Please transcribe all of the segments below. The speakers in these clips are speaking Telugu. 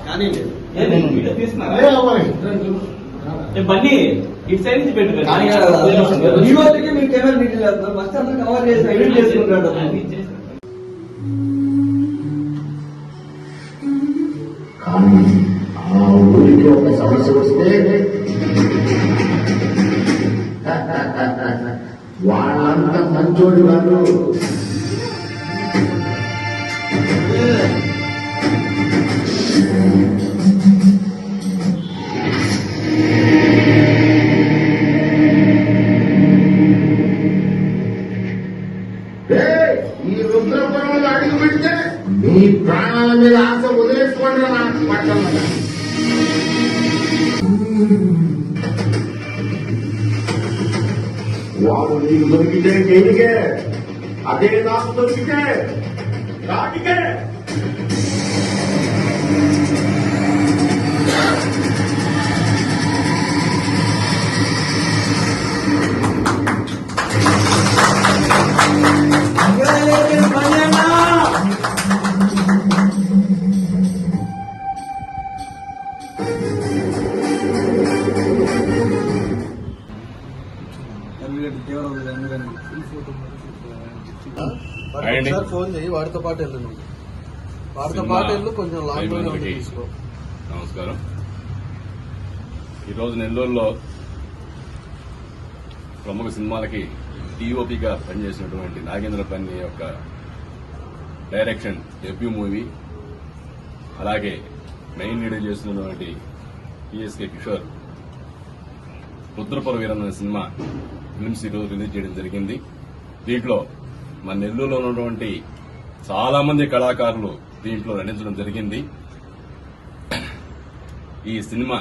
కానీ బన్నీ ఇటు సైడ్ నుంచి పెట్టు మీరు కెమెరా మీటింగ్ వెళ్తున్నారు ఫస్ట్ అంతా కవర్ చేసి ఎడిట్ చేసుకుంటాడు. కానీ ఆ ఊరికి ఒక సమస్య వస్తే వాళ్ళంతా మంచోడు కాదు. ఈ రుద్రపురంలో అడుగు పెడితే మీ ప్రాణాల మీద ఆశ వదిలేసుకోండి నాకు పట్టణం. వాడు నీకు దొరికితే జైలుకే, అదే నాకు దొరికితే కాటికే. ఫోన్ చేయి, వాడితో పాటు వెళ్ళు. వాడితో పాటు వెళ్ళు, కొంచెం లాంగ్ తీసుకో. నమస్కారం. ఈరోజు నెల్లూరులో ప్రముఖ సినిమాలకి టీఓపీగా పనిచేసినటువంటి నాగేంద్ర పన్ని యొక్క డైరెక్షన్ డెబ్యూ మూవీ, అలాగే మెయిన్ లీడ్ చేస్తున్నటువంటి పిఎస్కే కిషోర్ రుద్రపుర వీరన్న సినిమా ఫిల్మ్స్ ఈరోజు రిలీజ్ చేయడం జరిగింది. దీంట్లో మన నెల్లూరులో ఉన్నటువంటి చాలా మంది కళాకారులు దీంట్లో నటించడం జరిగింది. ఈ సినిమా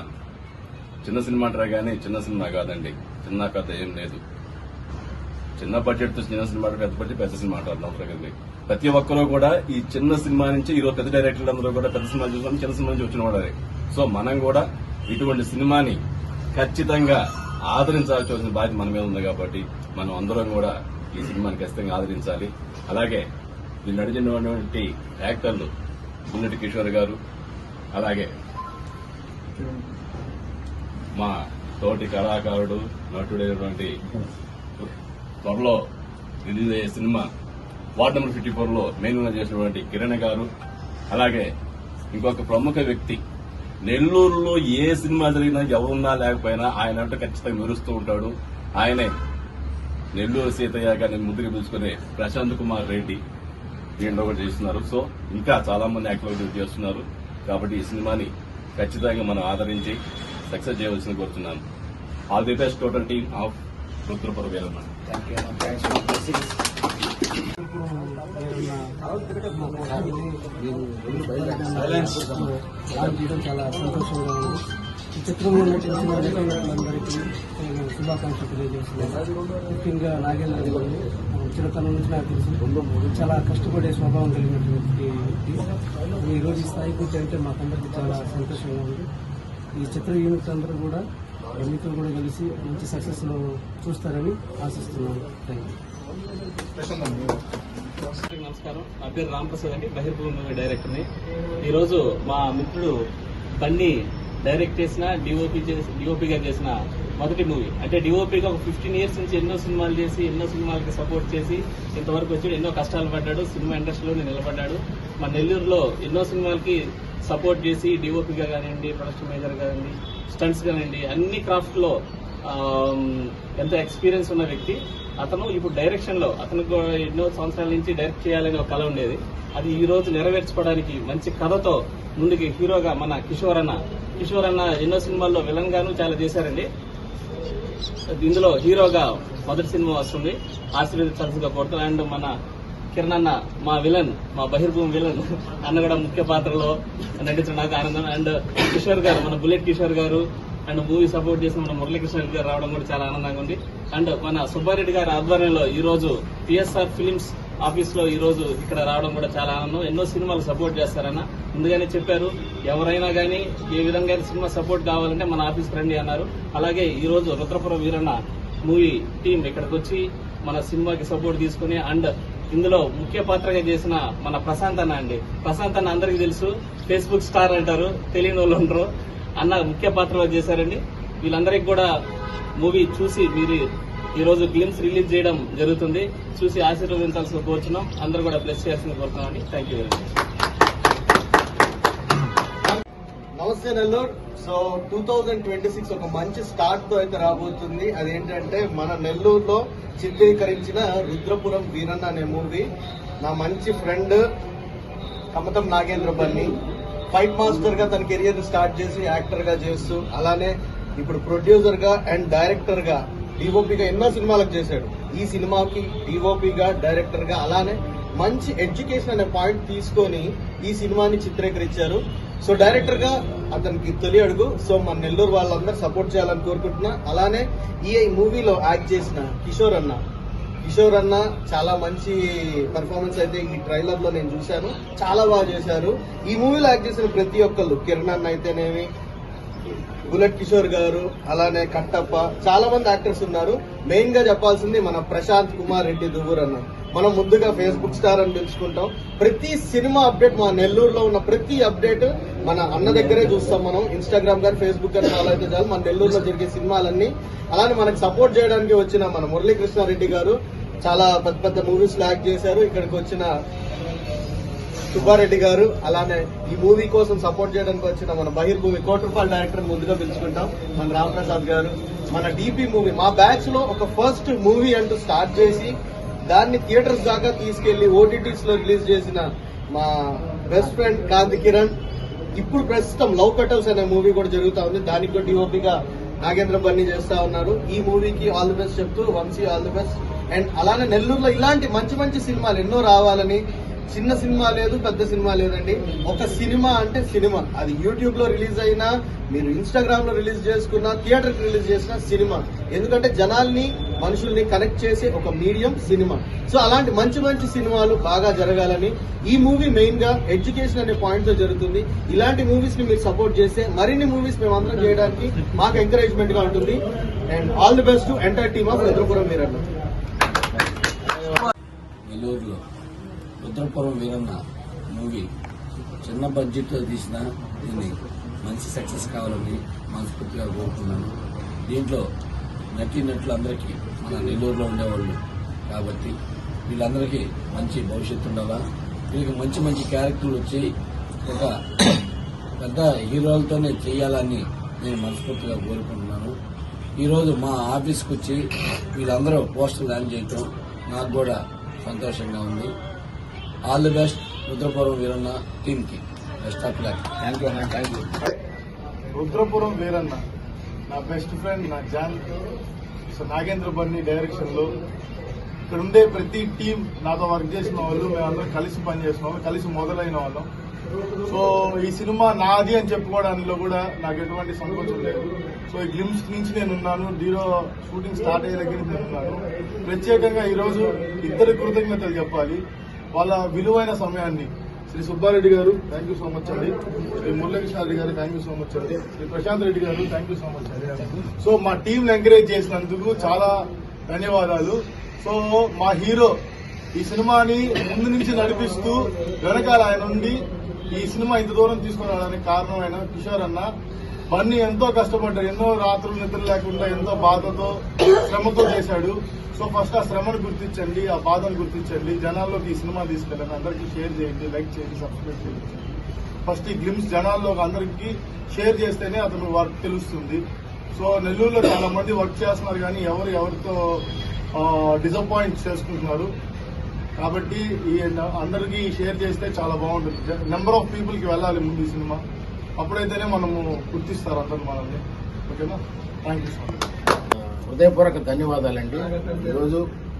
చిన్న సినిమా అంటారా కానీ చిన్న సినిమా కాదండి. చిన్న కథ ఏం లేదు. చిన్న బడ్జెట్ తో చిన్న సినిమా, పెద్ద బడ్జెట్ పెద్ద సినిమా అంటారు కదండి. ప్రతి ఒక్కరూ కూడా ఈ చిన్న సినిమా నుంచి ఈరోజు పెద్ద డైరెక్టర్లు అందరూ కూడా పెద్ద సినిమా చూసాం, చిన్న సినిమా నుంచి వచ్చిన వాడే. సో మనం కూడా ఇటువంటి సినిమాని ఖచ్చితంగా ఆదరించాల్సిన బాధ్యత మన మీద ఉంది. కాబట్టి మనం అందరం కూడా ఈ సినిమాని ఖచ్చితంగా ఆదరించాలి. అలాగే దీన్ని నడిచినటువంటి యాక్టర్లు బుల్లెట్ కిషోర్ గారు, అలాగే మా తోటి కళాకారుడు నటుడైనటువంటి త్వరలో రిలీజ్ అయ్యే సినిమా వార్డ్ నెంబర్ 54లో మెయిన్ చేసినటువంటి కిరణ్ గారు, అలాగే ఇంకొక ప్రముఖ వ్యక్తి నెల్లూరులో ఏ సినిమా జరిగినా ఎవరున్నా లేకపోయినా ఆయన అంటే ఖచ్చితంగా మెరుస్తూ ఉంటాడు. ఆయనే నెల్లూరు సీతయ్య గారిని ముందుకు పిలుచుకునే ప్రశాంత్ కుమార్ రెడ్డి దీంట్లో కూడా చేస్తున్నారు. సో ఇంకా చాలా మంది యాక్టివిటీలు చేస్తున్నారు. కాబట్టి ఈ సినిమాని ఖచ్చితంగా మనం ఆదరించి సక్సెస్ చేయవలసింది కోరుతున్నాను. All the best total team of Rudrapura Veeranna. చాలా సంతోషంగా ఉంది. ఈ చిత్రంలో నటించిన నటీనటులందరికీ శుభాకాంక్షలు తెలియజేస్తున్నాను. ముఖ్యంగా నాగేంద్ర గారు చిరతనం నుంచి నాకు తెలుసు. చాలా కష్టపడే స్వభావం కలిగినటువంటి వ్యక్తి. ఈ రోజు ఈ స్థాయికి వచ్చి మాకందరికీ చాలా సంతోషంగా ఉంది. ఈ చిత్ర యూనిట్ అందరూ కూడా మీతో కూడా కలిసి మంచి సక్సెస్ లో చూస్తారని ఆశిస్తున్నాను. నమస్కారం. నా పేరు రామప్రసాద్ అండి, బహిర్భూమి డైరెక్టర్ని. ఈరోజు మా మిత్రుడు బన్నీ డైరెక్ట్ చేసిన డిఓపీగా చేసిన మొదటి మూవీ. అంటే డిఓపీగా ఒక 15 years నుంచి ఎన్నో సినిమాలు చేసి ఎన్నో సినిమాలకి సపోర్ట్ చేసి ఇంతవరకు వచ్చి ఎన్నో కష్టాలు పడ్డాడు. సినిమా ఇండస్ట్రీలోనే నిలబడ్డాడు. మా నెల్లూరులో ఎన్నో సినిమాలకి సపోర్ట్ చేసి డిఓపీగా కానివ్వండి, ప్రొడక్షన్ మేనేజర్ కానివ్వండి, స్టంట్స్ కానివ్వండి, అన్ని క్రాఫ్ట్ లో ఎంతో ఎక్స్పీరియన్స్ ఉన్న వ్యక్తి. అతను ఇప్పుడు డైరెక్షన్ లో అతనికి ఎన్నో సంవత్సరాల నుంచి డైరెక్ట్ చేయాలని ఒక కళ ఉండేది. అది ఈ రోజు నెరవేర్చుకోవడానికి మంచి కథతో ముందుకి హీరోగా మన కిషోర్ అన్న ఎన్నో సినిమాల్లో విలన్ గాను చాలా చేశారండి. ఇందులో హీరోగా మొదటి సినిమా వస్తుంది, ఆశీర్వదించాల్సిందిగా కోరుతాను. అండ్ మన కిరణ్ అన్న మా విలన్, మా బహిర్భూమి విలన్ అన్న కూడా ముఖ్య పాత్రలో నటించడం నాకు ఆనందం. అండ్ కిషోర్ గారు, మన బుల్లెట్ కిషోర్ గారు అండ్ మూవీ సపోర్ట్ చేసిన మన మురళీకృష్ణ రెడ్డి గారు రావడం కూడా చాలా ఆనందంగా ఉంది. అండ్ మన సుబ్బారెడ్డి గారి ఆధ్వర్యంలో ఈ రోజు పిఎస్ఆర్ ఫిలిమ్స్ ఆఫీస్ లో ఈ రోజు ఇక్కడ రావడం కూడా చాలా ఆనందం. ఎన్నో సినిమాలు సపోర్ట్ చేస్తారన్న ముందుగానే చెప్పారు. ఎవరైనా కానీ ఏ విధంగా సినిమా సపోర్ట్ కావాలంటే మన ఆఫీస్కి రండి అన్నారు. అలాగే ఈ రోజు రుద్రపుర వీరన్న మూవీ టీం ఇక్కడికి వచ్చి మన సినిమాకి సపోర్ట్ తీసుకుని అండ్ ఇందులో ముఖ్య పాత్రగా చేసిన మన ప్రశాంత్ అన్న అండి. ప్రశాంత్ అన్న అందరికీ తెలుసు, ఫేస్బుక్ స్టార్ అంటారు, తెలియని వాళ్ళు ఉండరు. అన్న ముఖ్య పాత్రలో చేశారండి. వీళ్ళందరికీ కూడా మూవీ చూసి మీరు ఈ రోజు గ్లిమ్స్ రిలీజ్ చేయడం జరుగుతుంది. చూసి ఆశీర్వదించాల్సిన కోరుచున్నాం. అందరూ కూడా బ్లెస్ చేయాల్సింది కోరుతున్నామండి. Thank you very much. నమస్తే నెల్లూరు. సో 2026 ఒక మంచి స్టార్ట్ తో అయితే రాబోతుంది. అదేంటంటే మన నెల్లూరులో చిత్రీకరించిన రుద్రపురం వీరన్న అనే మూవీ. నా మంచి friend Kamatham Nagendra Bunny fight master గా తన కెరియర్ స్టార్ట్ చేసి యాక్టర్ గా చేస్తూ, అలానే ఇప్పుడు ప్రొడ్యూసర్ గా అండ్ డైరెక్టర్ గా, డిఓపిగా ఎన్నో సినిమాలకు చేశాడు. ఈ సినిమాకి డిఓపిగా, డైరెక్టర్ గా, అలానే మంచి ఎడ్యుకేషన్ అనే పాయింట్ తీసుకొని ఈ సినిమాని చిత్రీకరించారు. సో డైరెక్టర్ గా అతనికి తొలి అడుగు. సో మన నెల్లూరు వాళ్ళందరూ సపోర్ట్ చేయాలని కోరుకుంటున్నా. అలానే ఈ మూవీలో యాక్ట్ చేసిన కిషోర్ అన్న చాలా మంచి పెర్ఫార్మెన్స్ అయితే ఈ ట్రైలర్ లో నేను చూశాను. చాలా బాగా చేశారు. ఈ మూవీలో యాక్ట్ చేసిన ప్రతి ఒక్కళ్ళు, కిరణ్ అన్న అయితేనేమి, బుల్లెట్ కిషోర్ గారు, అలానే కట్టప్ప, చాలా మంది యాక్టర్స్ ఉన్నారు. మెయిన్ గా చెప్పాల్సింది మన ప్రశాంత్ కుమార్ రెడ్డి దువ్వూర్ అన్న. మనం ముందుగా ఫేస్బుక్ స్టార్ అని తెలుసుకుంటాం. ప్రతి సినిమా అప్డేట్, మా నెల్లూరులో ఉన్న ప్రతి అప్డేట్ మన అన్న దగ్గరే చూస్తాం. మనం ఇన్స్టాగ్రామ్ కానీ ఫేస్బుక్ కానీ ఫాలో అయితే చాలు మన నెల్లూరులో జరిగే సినిమాలన్నీ. అలానే మనకు సపోర్ట్ చేయడానికి వచ్చిన మన మురళీకృష్ణారెడ్డి గారు చాలా పెద్ద పెద్ద మూవీస్ లో యాక్ట్ చేశారు. ఇక్కడికి వచ్చిన సుబ్బారెడ్డి గారు, అలానే ఈ మూవీ కోసం సపోర్ట్ చేయడానికి వచ్చిన మన బహిర్భూమి కోటి డైరెక్టర్ ముందుగా పిలుచుకుంటాం మన రాంప్రసాద్ గారు. మన డీపీ మూవీ మా బ్యాచ్ లో ఒక ఫస్ట్ మూవీ అంటూ స్టార్ట్ చేసి దాన్ని థియేటర్స్ దాకా తీసుకెళ్లి ఓటీటీస్ లో రిలీజ్ చేసిన మా బెస్ట్ ఫ్రెండ్ కాంతి కిరణ్. ఇప్పుడు ప్రస్తుతం లవ్ కటల్స్ అనే మూవీ కూడా జరుగుతా ఉంది. దానికి కూడా డిఓపిగా నాగేంద్ర బన్ని చేస్తా ఉన్నారు. ఈ మూవీకి ఆల్ ది బెస్ట్ చెప్తూ Vamsi all the best. And అలానే నెల్లూరులో ఇలాంటి మంచి మంచి సినిమాలు ఎన్నో రావాలని. చిన్న సినిమా లేదు, పెద్ద సినిమా లేదండి. ఒక సినిమా అంటే సినిమా. అది యూట్యూబ్ లో రిలీజ్ అయినా, మీరు ఇన్స్టాగ్రామ్ లో రిలీజ్ చేసుకున్నా, థియేటర్ కి రిలీజ్ చేసిన సినిమా. ఎందుకంటే జనాల్ని, మనుషుల్ని కనెక్ట్ చేసే ఒక మీడియం సినిమా. సో అలాంటి మంచి మంచి సినిమాలు బాగా జరగాలని ఈ మూవీ మెయిన్ గా ఎడ్యుకేషన్ అనే పాయింట్ తో జరుగుతుంది. ఇలాంటి మూవీస్ ని మీరు సపోర్ట్ చేస్తే మరిన్ని మూవీస్ మేము అందరం చేయడానికి మాకు ఎంకరేజ్మెంట్ గా ఉంటుంది. And all the best to entire team of Rudrapuram Veeranna. నెల్లూరులో రుద్రపురం వీరన్న మూవీ చిన్న బడ్జెట్తో తీసిన దీన్ని మంచి సక్సెస్ కావాలని మనస్ఫూర్తిగా కోరుతున్నాను. దీంట్లో నటీనటులందరికీ మన నెల్లూరులో ఉండేవాళ్ళు కాబట్టి వీళ్ళందరికీ మంచి భవిష్యత్తు ఉండాలా. వీళ్ళకి మంచి మంచి క్యారెక్టర్లు వచ్చి ఒక పెద్ద హీరోలతోనే చేయాలని నేను మనస్ఫూర్తిగా కోరుకుంటున్నాను. ఈరోజు మా ఆఫీస్కి వచ్చి వీళ్ళందరూ పోస్టర్ ల్యాండ్ చేయటం నాకు కూడా సంతోషంగా ఉంది. All the best Rudrapuram Veeranna team కి. Best of luck. Thank you అన్న. Thank you. రుద్రపురం వీరన్న నా బెస్ట్ ఫ్రెండ్, నా జాన్. సో నాగేంద్ర బన్ని డైరెక్షన్ లో ఇక్కడ ఉండే ప్రతి టీం, నాతో వర్క్ చేసిన వాళ్ళు, మేమందరం కలిసి పనిచేసిన వాళ్ళు, కలిసి మొదలైన వాళ్ళం. సో ఈ సినిమా నాది అని చెప్పుకోవడంలో కూడా నాకు ఎటువంటి సంకోచం లేదు. సో ఈ గ్లిమ్స్ నుంచి నేను ఉన్నాను, డీలో షూటింగ్ స్టార్ట్ అయ్యే దగ్గర నుంచి నేను ఉన్నాను. ప్రత్యేకంగా ఈరోజు ఇద్దరు కృతజ్ఞతలు చెప్పాలి. వాళ్ళ విలువైన సమయాన్ని శ్రీ సుబ్బారెడ్డి గారు థ్యాంక్ యూ సో మచ్ అండి, శ్రీ మురళీకృష్ణారెడ్డి గారు థ్యాంక్ యూ సో మచ్ అండి, శ్రీ ప్రశాంత్ రెడ్డి గారు థ్యాంక్ యూ సో మచ్ అండి. సో మా టీం ఎంకరేజ్ చేసినందుకు చాలా ధన్యవాదాలు. సో మా హీరో ఈ సినిమాని ముందు నుంచి నడిపిస్తూ వెనకాల ఆయన ఉండి ఈ సినిమా ఇంత దూరం తీసుకుని రావడానికి కారణమైన కిషోర్ అన్న. బన్నీ ఎంతో కష్టపడ్డాడు, ఎన్నో రాత్రులు నిద్ర లేకుండా ఎంతో బాధతో, శ్రమతో చేశాడు. సో ఫస్ట్ ఆ శ్రమను గుర్తించండి, ఆ బాధను గుర్తించండి, జనాల్లోకి ఈ సినిమా తీసుకెళ్ళండి, అందరికీ షేర్ చేయండి, లైక్ చేయండి, సబ్స్క్రైబ్ చేయండి. ఫస్ట్ ఈ గ్లిమ్స్ జనాల్లోకి అందరికీ షేర్ చేస్తేనే అతను వర్క్ తెలుస్తుంది. సో నెల్లూరులో చాలా మంది వర్క్ చేస్తున్నారు కానీ ఎవరితో డిసప్పాయింట్ చేసుకుంటున్నారు. కాబట్టి ఈ అందరికీ షేర్ చేస్తే చాలా బాగుంటుంది. నెంబర్ ఆఫ్ పీపుల్ కి వెళ్ళాలి ముందు ఈ సినిమా, అప్పుడైతేనే మనము గుర్తిస్తారు అందరూ మనల్ని. ఓకేనా? Thank you so much. హృదయపూర్వక ధన్యవాదాలండి. ఈరోజు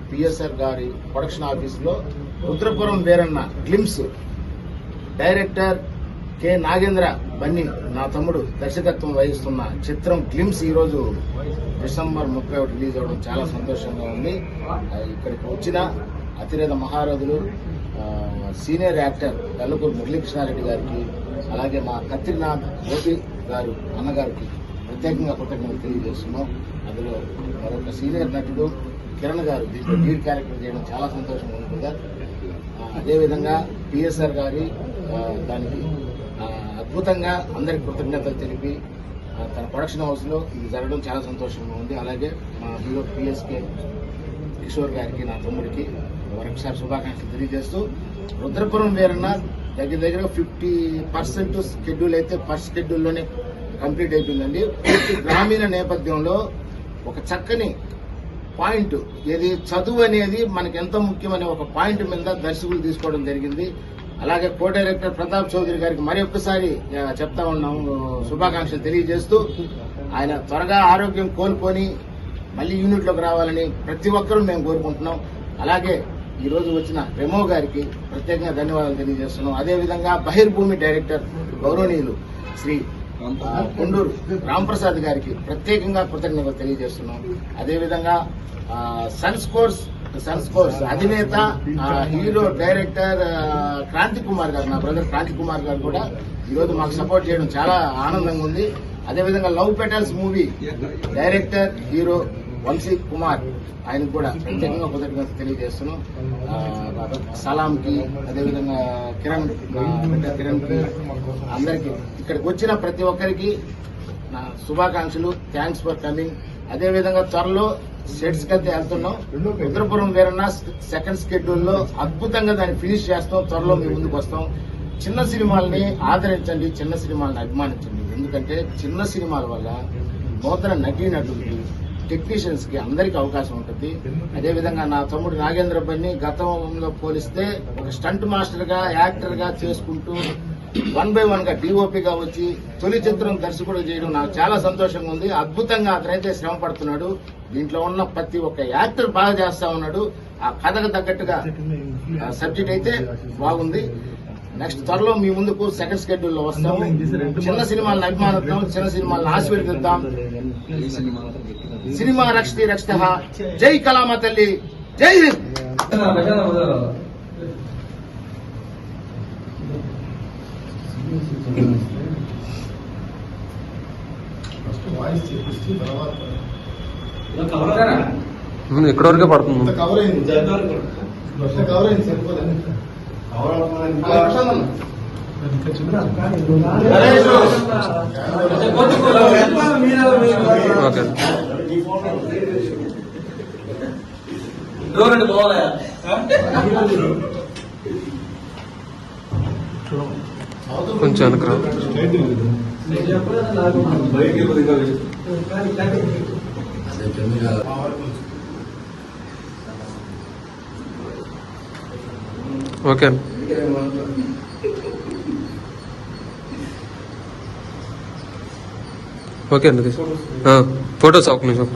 పిఎస్ఆర్ గారి ప్రొడక్షన్ ఆఫీస్ లో Rudrapuram Veeranna glimpse director K Nagendra Bunny, నా తమ్ముడు దర్శకత్వం వహిస్తున్న చిత్రం గ్లిమ్స్ ఈరోజు డిసెంబర్ 31 రిలీజ్ అవ్వడం చాలా సంతోషంగా ఉంది. ఇక్కడికి వచ్చిన అతిరేద మహారథులు, సీనియర్ యాక్టర్ కల్లకూరు మురళీకృష్ణారెడ్డి గారికి, అలాగే మా కత్రినాథ్ గోపి గారు అన్నగారికి ప్రత్యేకంగా కృతజ్ఞతలు తెలియజేస్తున్నాం. అందులో మరొక సీనియర్ నటుడు కిరణ్ గారు దీంట్లో లీడ్ క్యారెక్టర్ చేయడం చాలా సంతోషంగా ఉంది. అదేవిధంగా పిఎస్ఆర్ గారి దానికి అద్భుతంగా అందరికి కృతజ్ఞతలు తెలిపి తన ప్రొడక్షన్ హౌస్ లో ఇది జరగడం చాలా సంతోషంగా ఉంది. అలాగే మా హీరో పిఎస్కే కిషోర్ గారికి, నా తమ్ముడికి మరొకసారి శుభాకాంక్షలు తెలియజేస్తూ, రుద్రపురం వీరన్న దగ్గర 50% షెడ్యూల్ అయితే ఫస్ట్ షెడ్యూల్లోనే కంప్లీట్ అయిపోయిందండి. పూర్తి గ్రామీణ నేపథ్యంలో ఒక చక్కని పాయింట్, ఏది చదువు అనేది మనకి ఎంత ముఖ్యమనే ఒక పాయింట్ మీద దర్శకులు తీసుకోవడం జరిగింది. అలాగే కో డైరెక్టర్ ప్రతాప్ చౌదరి గారికి మరి ఒక్కసారి చెప్తా ఉన్నాము శుభాకాంక్షలు తెలియజేస్తూ, ఆయన త్వరగా ఆరోగ్యం కోల్పోని మళ్ళీ యూనిట్లోకి రావాలని ప్రతి ఒక్కరూ మేము కోరుకుంటున్నాం. అలాగే ఈ రోజు వచ్చిన రెమో గారికి ప్రత్యేకంగా ధన్యవాదాలు తెలియజేస్తున్నాం. అదేవిధంగా బహిర్భూమి డైరెక్టర్ గౌరవనీయులు శ్రీ కొండూరు రాంప్రసాద్ గారికి ప్రత్యేకంగా కృతజ్ఞతలు తెలియజేస్తున్నాం. అదేవిధంగా సన్స్ కోర్స్ అధినేత హీరో డైరెక్టర్ క్రాంతి కుమార్ గారు, నా బ్రదర్ క్రాంతి కుమార్ గారు కూడా ఈరోజు మాకు సపోర్ట్ చేయడం చాలా ఆనందంగా ఉంది. అదేవిధంగా love petals movie director hero Vamsi Kumar, ఆయనకు కూడా ప్రత్యేకంగా కృతజ్ఞతలు తెలియజేస్తున్నాం. సలాం కి, అదేవిధంగా కిరణ్ కి, అందరికి ఇక్కడికి వచ్చిన ప్రతి ఒక్కరికి నా శుభాకాంక్షలు. Thanks for coming. అదేవిధంగా త్వరలో సెట్స్ కి వెళ్తున్నాం. రుద్రపురం వీరన్న సెకండ్ షెడ్యూల్ లో అద్భుతంగా దాన్ని ఫినిష్ చేస్తాం. త్వరలో మీ ముందుకు వస్తాం. చిన్న సినిమాల్ని ఆదరించండి, చిన్న సినిమాల్ని అభిమానించండి. ఎందుకంటే చిన్న సినిమాల వల్ల నూతన నటీనటులకి, టెక్నీషియన్స్ కి అందరికి అవకాశం ఉంటుంది. అదేవిధంగా నా తమ్ముడు నాగేంద్ర బన్ని గతంలో పోలిస్తే ఒక స్టంట్ మాస్టర్ గా, యాక్టర్ గా చేసుకుంటూ 1 by 1 గా డిఓపిగా వచ్చి తొలి చిత్రం దర్శకుడు చేయడం నాకు చాలా సంతోషంగా ఉంది. అద్భుతంగా అతనైతే శ్రమ పడుతున్నాడు. దీంట్లో ఉన్న ప్రతి ఒక్క యాక్టర్ బాగా చేస్తా ఉన్నాడు. ఆ కథకు తగ్గట్టుగా సబ్జెక్ట్ అయితే బాగుంది. నెక్స్ట్ త్వరలో మీ ముందుకు సెకండ్ షెడ్యూల్ లో వస్తాము. చిన్న సినిమాలను అభిమానిద్దాం, చిన్న సినిమాలను ఆశీర్వదిద్దాం. సినిమా రక్షతి రక్షిత. జై కళామ తల్లి, జై హింద్. ఇక్కడ వరకే పడుతుంది. కవర్ అయింది సరిపోతుంది. ఓకే. కొంచెం వెనకరా. ఓకే. ఓకే అండి. ఫొటోస్ ఒక నిమిషం.